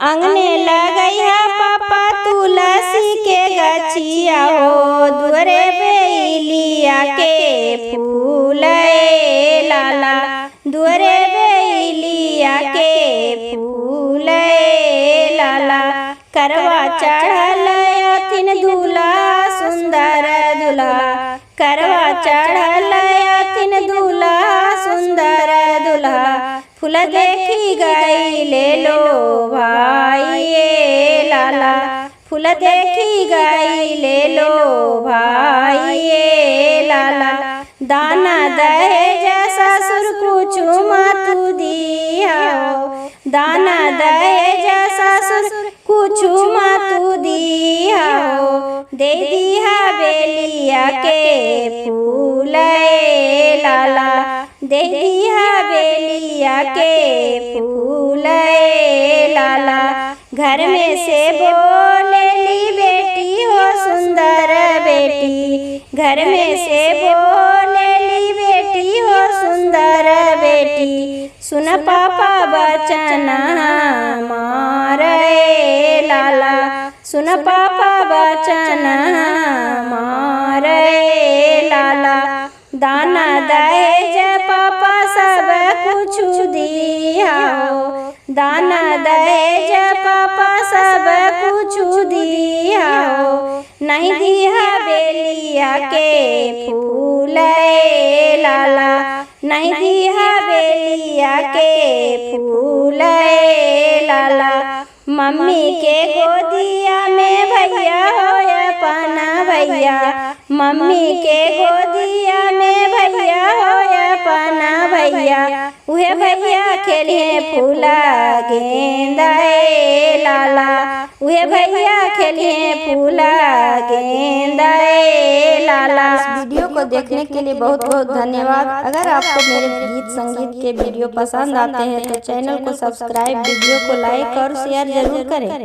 अंगने लगैया पापा तुलसी के गछिया हो, दुअरे बेलिया के फूल लाला, दुअरे बेलिया के फूल लाला। करवा चढ़ल अथिन दूल्हा सुंदर दूल्हा, करवा चढ़ल अथिन दूल्हा सुंदर दूल्हा। फूल देखी गई ले लो भाई लाला, फूल देखी गई ले लो भाई लाला। दाना दहेज ससुर कुछ मत दिया हो, दाना दहेज ससुर कुछ मत दिया हो। दे दिया बेलिया के फूल लाला, दे दिया बेलिया के फूल लाला। घर में से बोलेली बेटी हो सुंदर बेटी, घर में से बोलेली बेटी हो सुंदर बेटी। सुन पापा बचन हमारे लाला, सुन पापा बचन हमारे लाला। दाना दहेज पापा सब कुछ दिया हो, दाना दहेज पापा सब कुछ दिया हो। नहीं दिया बेलिया के फूल लाला, नहीं दिया बेलिया के फूल लाला। मम्मी के गोदिया में भैया हो अपना भैया, मम्मी के गोदिया में भैया हो अपना भैया। उहे भैया खेलिए फूला गेंदा लाला, उहे भैया खेलिए फूला गेंदा लाला। वीडियो को देखने के लिए बहुत बहुत धन्यवाद। अगर आपको मेरे गीत संगीत के वीडियो पसंद आते हैं तो चैनल को सब्सक्राइब, वीडियो को लाइक और शेयर जरूर करें।